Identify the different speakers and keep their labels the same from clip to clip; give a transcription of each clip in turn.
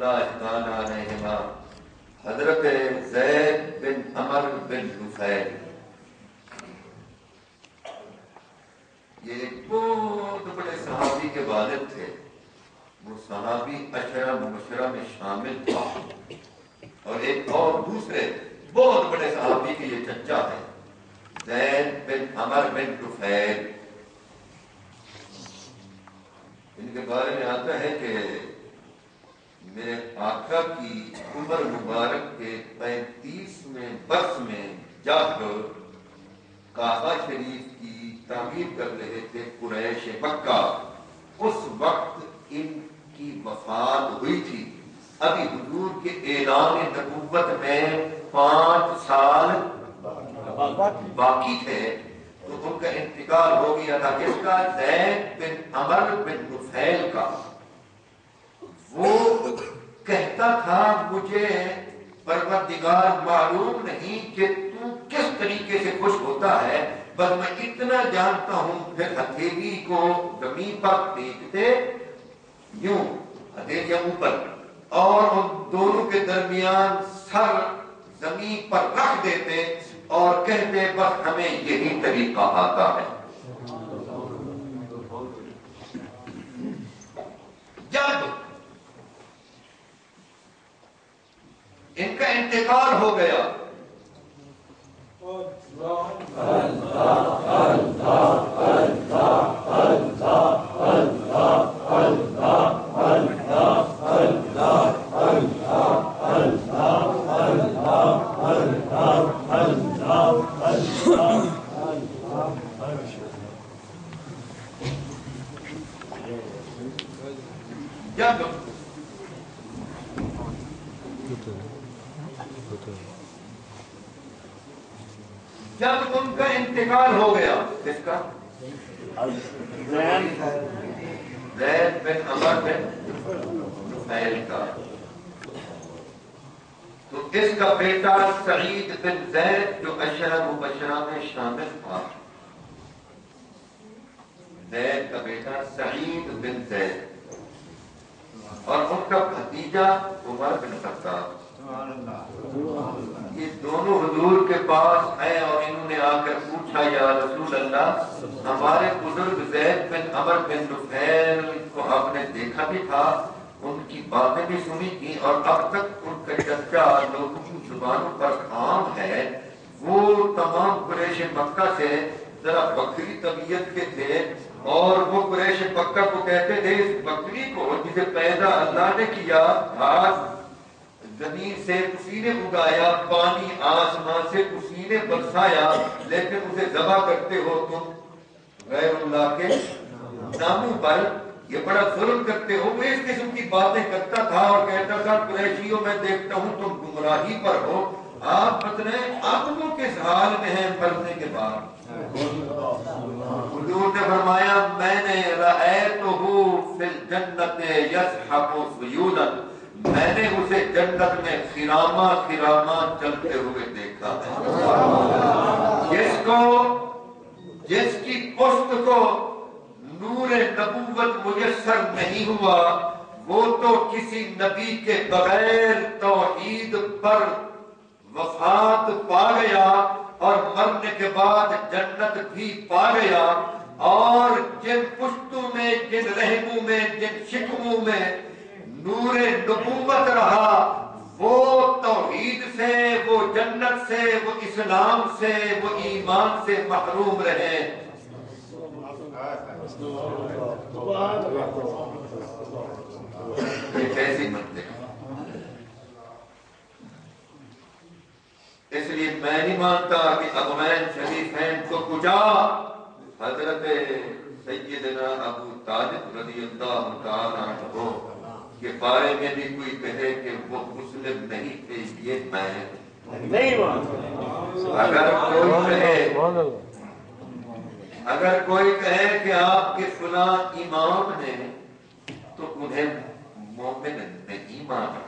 Speaker 1: اللہ علیہما حضرت زید بن عمر بن نفیل، یہ ایک بہت بڑے صحابی کے والد تھے. وہ صحابی عشرہ مبشرہ میں شامل تھا، اور ایک اور دوسرے بہت بڑے صحابی کے یہ چچا ہے، زید بن عمر بن نفیل. ان کے بارے میں آتا ہے کہ میرے آقا کی عمر مبارک کے 35ویں برس میں جا کر کعبہ شریف کی تعمیر کر رہے تھے قریش مکہ. اس وقت ان کی وفات ہوئی تھی. ابھی حضور کے اعلان نبوت میں 5 سال باقی تھے، تو ان کا انتقال ہو گیا تھا. کس کا؟ زید بن عمر بن نفیل کا. وہ کہتا تھا مجھے پروردگار معلوم نہیں کہ تو کس طریقے سے خوش ہوتا ہے، بس میں اتنا جانتا ہوں. پھر ہتھیلی کو زمین پر پھینکتے، یوں ہتھیلیاں اوپر، اور ان دونوں کے درمیان سر زمین پر رکھ دیتے اور کہتے بس ہمیں یہی طریقہ آتا ہے. جب ان کا انتقال ہو گیا جب ان کا انتقال ہو گیا، کس کا؟ زید بن عمر بن نفیل کا. تو اس کا بیٹا سعید بن زید جو عشرہ مبشرہ میں شامل تھا، زید کا بیٹا سعید بن زید، اور ان کا بھتیجا عمر بن خطاب. یہ دونوں حضور کے پاس آئے اور انہوں نے آ کر پوچھا یا رسول اللہ، ہمارے بزرگ زید بن عمر بن نفیل کو آپ نے دیکھا بھی تھا، ان کی باتیں بھی سنی تھی، اور اب تک ان کا چرچا لوگوں کی زبانوں پر عام ہے. وہ تمام قریش مکہ سے ذرا بکری طبیعت کے تھے، اور وہ قریش مکہ کو کہتے تھے اس بکری کو جسے پیدا اللہ نے کیا، گھاس زمین سے اسی نے اگایا، پانی آسمان سے اسی نے برسایا، لیکن اسے ذبح کرتے ہو تم غیر اللہ کے ناموں پر، یہ بڑا ظلم کرتے ہو. وہ اس قسم کی باتیں کرتا تھا اور کہتا تھا قریشیوں میں دیکھتا ہوں تم گمراہی پر ہو. آپ بتائیں اب وہ کس حال میں ہیں مرنے کے بعد؟ حضور نے فرمایا میں نے رأیتہ فی الجنت یزحف سیولا، میں نے اسے جنت میں خراما خراما چلتے ہوئے دیکھا ہے. جس کی پشت کو نور نبوت میسر نہیں ہوا، وہ تو کسی نبی کے بغیر توحید پر وفات پا گیا اور مرنے کے بعد جنت بھی پا گیا. اور جن پشتوں میں، جن رحموں میں، جن شکموں میں نور نبوت رہا، وہ توحید سے، وہ جنت سے، وہ اسلام سے، وہ ایمان سے محروم رہے. یہ کیسی منطق؟ اس لیے میں نہیں مانتا کہ ابوین شریفین کو کجا حضرت سیدنا ابو طالب رضی اللہ تعالیٰ عنہ کے بارے میں بھی کوئی کہے کہ وہ مسلم نہیں تھے، یہ میں نہیں مانتا. اگر کوئی کہے کہ آپ کے فلاں امام ہیں تو انہیں مومن نہیں مانا.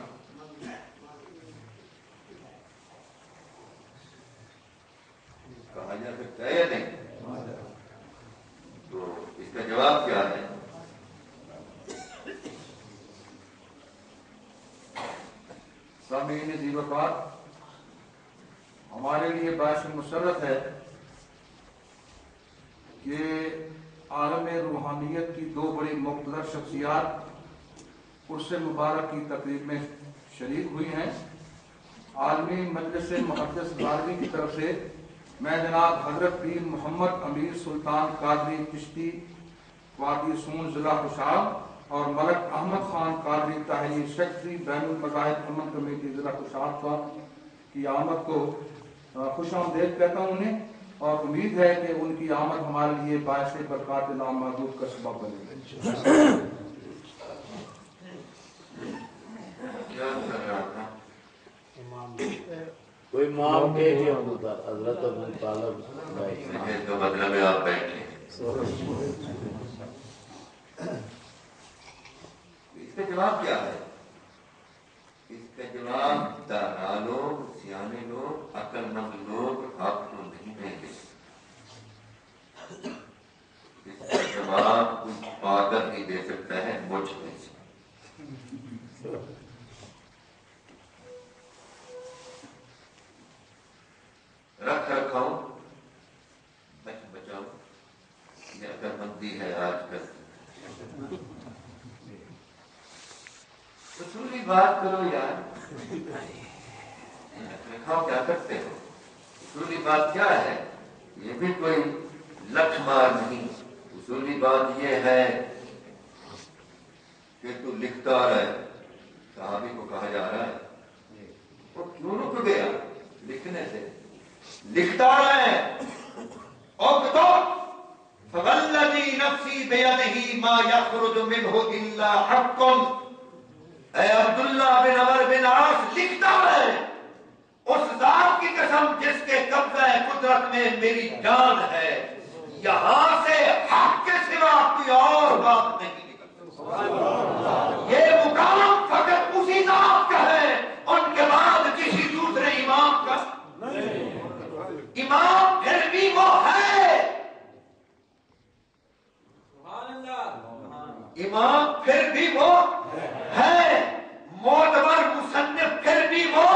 Speaker 1: کہا جا سکتا ہے یا نہیں؟ تو اس کا جواب کیا ہے؟
Speaker 2: سامعین عزیز وفات، ہمارے لیے باعث مسرت ہے کہ عالم روحانیت کی دو بڑی مقتدر شخصیات عرس مبارک کی تقریب میں شریک ہوئی ہیں۔ عالمی مجلس محدث غالبی کی طرف سے میں جناب حضرت پیر محمد امیر سلطان قادری چشتی وادی سون ضلع خوشاب اور ملک احمد خان قادری طاہری سیکرٹری بین المذاہب امن کمیٹی ضلع خوشاب کی آمد کو خوش آمدید کہتا ہوں انہیں، اور امید ہے کہ ان کی آمد ہمارے لیے باعث برکات لامحدود کا سبب بنے گی۔
Speaker 3: کوئی مام کے لیے حضرت ابو طالب
Speaker 1: تو مطلب ہے آپ بیٹھے اس کا جواب کیا ہے؟ اس کا جواب دانا لوگ، سیانے لوگ، عقل مند لوگ آپ کو نہیں دیں گے۔ اس کا جواب کچھ پاگل ہی دے سکتا ہے، مجھ میں سے۔ رکھ رکھاؤ، بچ بچاؤ، یہ عقل مندی ہے آج کل۔ اصولی بات کرو یار، رکھاؤ کیا کرتے ہو؟ اصولی بات کیا ہے؟ یہ بھی کوئی لٹھ مار نہیں۔ اصولی بات یہ ہے کہ تو لکھتا رہے، صحابی کو کہا جا رہا ہے وہ کیوں رک گیا لکھنے سے؟ لکھتا رہے، اکتب فوالذی نفسی بیدہ ما یخرج منہ الا حق۔ اے عبداللہ بن عمر بن عاص، لکھتا رہے، اس ذات کی قسم جس کے قبضہ قدرت میں میری جان ہے، یہاں سے حق کے سوا کوئی اور بات نہیں نکلتی۔ یہ مقام فقط اسی ذات کا ہے، ان کے بعد کسی دوسرے امام کا امام پھر بھی وہ ہے، امام پھر بھی وہ ہے، معتبر مصنف پھر بھی وہ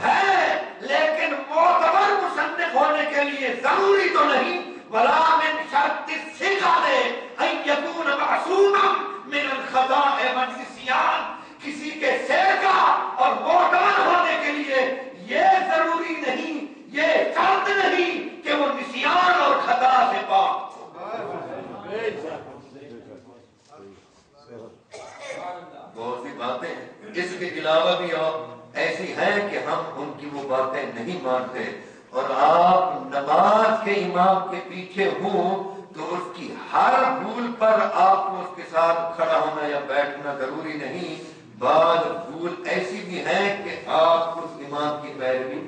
Speaker 1: ہے، لیکن معتبر مصنف ہونے کے لیے ضروری تو نہیں وَلَا مِنْ شَرْطِ الثِّقَةِ أَنْ يَكُونَ مَعْصُومًا مِنَ الْخَطَاءِ وَالنِّسْيَانِ۔ کسی کے ثقہ اور معتبر ہونے کے لیے یہ ضروری نہیں، یہ شرط نہیں کہ وہ نسیان اور خطا سے پاک ہو۔ بہت سی باتیں اس کے علاوہ بھی ایسی ہیں کہ ہم ان کی وہ باتیں نہیں مانتے، اور آپ نماز کے امام کے پیچھے ہوں تو اس کی ہر بھول پر آپ کو اس کے ساتھ کھڑا ہونا یا بیٹھنا ضروری نہیں۔ بعض بھول ایسی بھی ہیں کہ آپ اس امام کی پیروی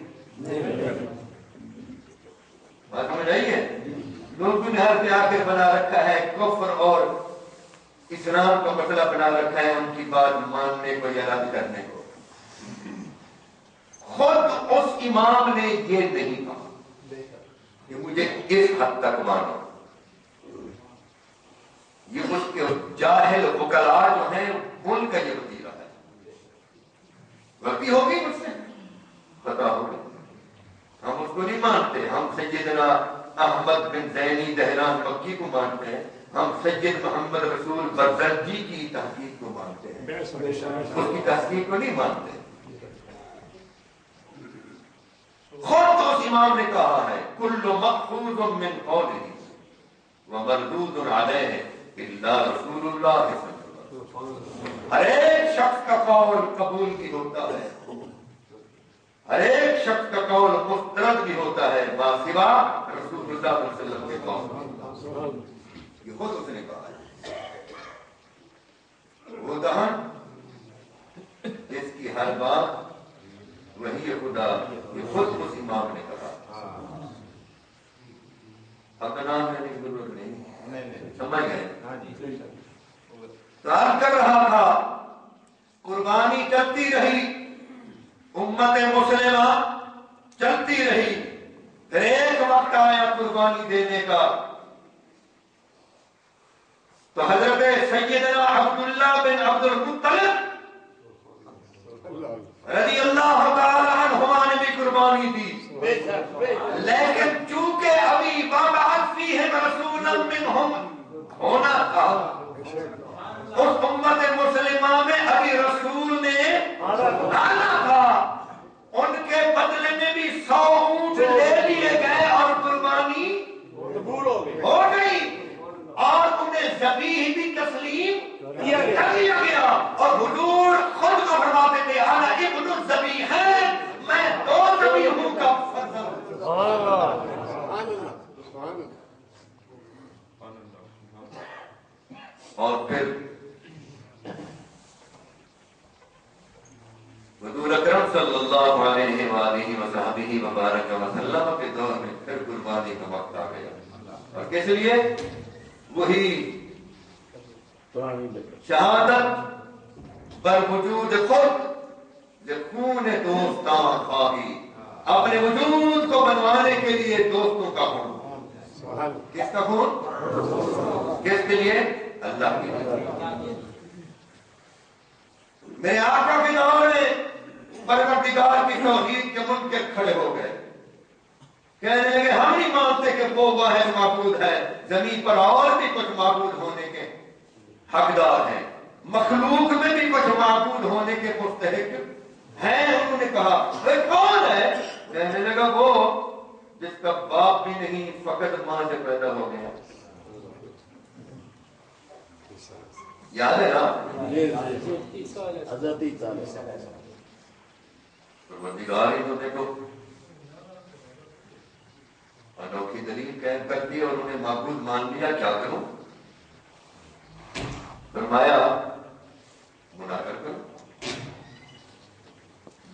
Speaker 1: بات میں نہیں ہے۔ لوگوں نے ہر آخر بنا رکھا ہے کفر اور اسلام کا مسئلہ بنا رکھا ہے ان کی بات ماننے کو یا رد کرنے کو۔ خود اس امام نے یہ نہیں کہا کہ مجھے اس حد تک مانو۔ یہ اس کے جاہل وکلاء جو ہیں ان کا یہ وتیرہ ہے۔ غلطی ہوگی مجھ سے، خطا ہوگی، ہم اس کو نہیں مانتے۔ ہم سیدنا احمد بن زینی دہران مکی کو مانتے ہیں، ہم سید محمد رسول برزنجی کی تحقیق کو مانتے ہیں، اس کی تحقیق کو نہیں مانتے۔ خود اس امام نے کہا ہے کل مأخوذ من قولہ ومردود علیہ الا رسول اللہ صلی اللہ علیہ وسلم۔ ہر ایک شخص کا قول قبول بھی ہوتا ہے، ہر ایک شخص کا قول مسترد بھی ہوتا ہے، ما سوا رسول اللہ صلی اللہ علیہ وسلم کے قول۔ یہ خود اس نے کہا ہے۔ وہ دہن جس کی ہر بات وہی خدا، یہ خود اس امام نے کہا۔ اب نام لینے کی ضرورت نہیں، سمجھ گئے؟ تو عرض کر رہا تھا قربانی چلتی رہی، امت مسلمہ چلتی رہی، پھر ایک وقت آیا قربانی دینے کا، تو حضرت سیدنا عبداللہ بن عبد المطلب رضی اللہ تعالیٰ عنہما نے بھی قربانی دی، لیکن چونکہ ابھی وَبَعَثْ فِيهِمْ رَسُولًا مِّنْهُمْ ہونا تھا، اس امت مسلمہ میں ابھی رسول نے آنا تھا، ان کے بدلے میں بھی 100 اونٹ لے لیے گئے اور قربانی ہو گئی، اور انہیں ذبیح بھی تسلیم کر دیا گیا، اور حضور خود کو فرماتے تھے انا ابن الذبیحین، میں 2 ذبیحوں کا فرزند۔ اور پھر حضور اکرم صلی اللہ علیہ وآلہ وصحبہ وبارک وسلم کے دور میں پھر قربانی کا وقت آ گیا، اور کس لیے؟ وہی شہادت بر وجود خود خون دوستان خواہی، اپنے وجود کو بنوانے کے لیے دوستوں کا خون۔ کس کا خون؟ کس کے لیے؟ اللہ کے لیے۔ میرے آقا کے دور میں پروردگار کی توحید کے منکر کھڑے ہو گئے، کہنے لگے ہم نہیں مانتے کہ وہ واحد معبود ہے، زمین پر اور بھی کچھ معبود ہونے کے حقدار ہیں، مخلوق میں بھی کچھ معبود ہونے کے مستحق ہیں۔ انہوں نے کہا وہ کون ہے؟ کہنے لگا وہ جس کا باپ بھی نہیں، فقط ماں سے پیدا ہو گیا۔ یاد ہے نا؟ پروردگار ہی تو دیکھو انوکھی دلیل قائم کر دی اور انہیں معبود مان لیا، کیا کروں؟ فرمایا مناظر کرو،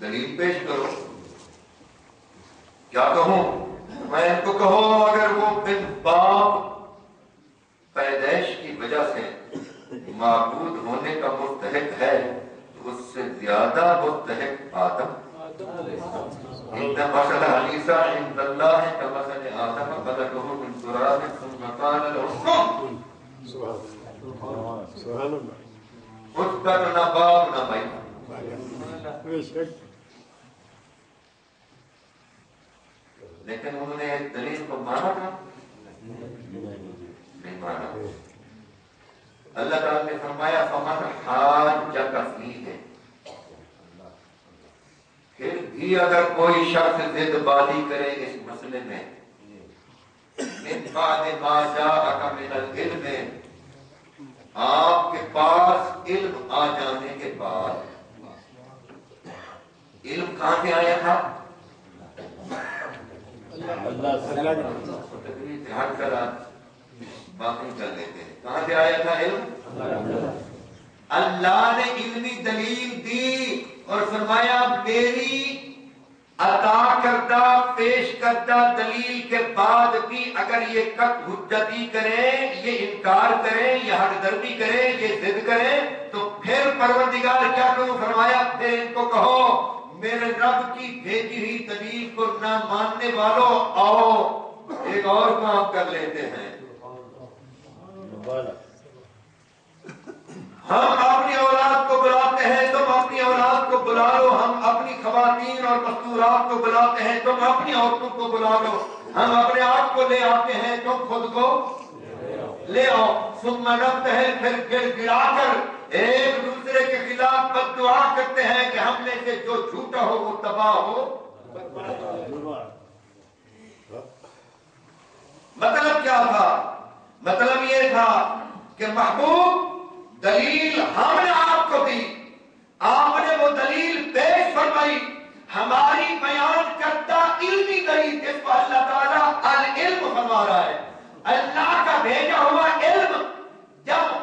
Speaker 1: دلیل پیش کرو، کیا کہوں؟ میں ان کو کہو اگر وہ بن باپ پیدائش کی وجہ سے معبود ہونے کا مستحق ہے تو اس سے زیادہ مستحق آدم۔ ان مثل عیسی عند اللہ کمثل آدم خلقہ من تراب ثم قال له كن۔ سبحان اللہ۔ اس کا نہ باپ نہ بھائی، لیکن انہوں نے دلیل کو مانا تھا؟ نہیں مانا۔ اللہ تعالیٰ نے فرمایا فمن حاجک فیہ، پھر بھی اگر کوئی شخص ضد بازی کرے اس مسئلے میں، من بعد ما جاءک من العلم، آپ کے پاس علم آ جانے کے بعد۔ علم کہاں سے آیا تھا؟ اللہ سے ہٹ کر باقی کر لیتے ہیں۔ کہاں سے آیا تھا علم؟ اللہ نے علمی دلیل دی اور فرمایا میری عطا کردہ پیش کردہ دلیل کے بعد بھی اگر یہ حجتی کریں، یہ انکار کریں، یہ حق دربی کریں، یہ ضد کریں، تو پھر پروردگار کیا کروں؟ فرمایا پھر ان کو کہو میرے رب کی بھیجی ہوئی دلیل کو نہ ماننے والوں، آؤ ایک اور کام کر لیتے ہیں، ہم اپنی اولاد کو بلاتے ہیں، تم اپنی اولاد کو بلا لو، ہم اپنی خواتین اور مستورات کو بلاتے ہیں، تم اپنی عورتوں کو بلا لو، ہم اپنے آپ کو لے آتے ہیں، تم خود کو لے آؤ، ثم نبتہل، پھر گر گرا کر ایک دوسرے کے خلاف بد دعا کرتے ہیں کہ ہم میں سے جو جھوٹا ہو وہ تباہ ہو۔ مطلب کیا تھا؟ مطلب یہ تھا کہ محبوب دلیل ہم نے آپ کو دی، آپ نے وہ دلیل پیش فرمائی، ہماری بیان کردہ علمی دلیل جس کو اللہ تعالیٰ العلم فرما رہا ہے، اللہ کا بھیجا ہوا علم جب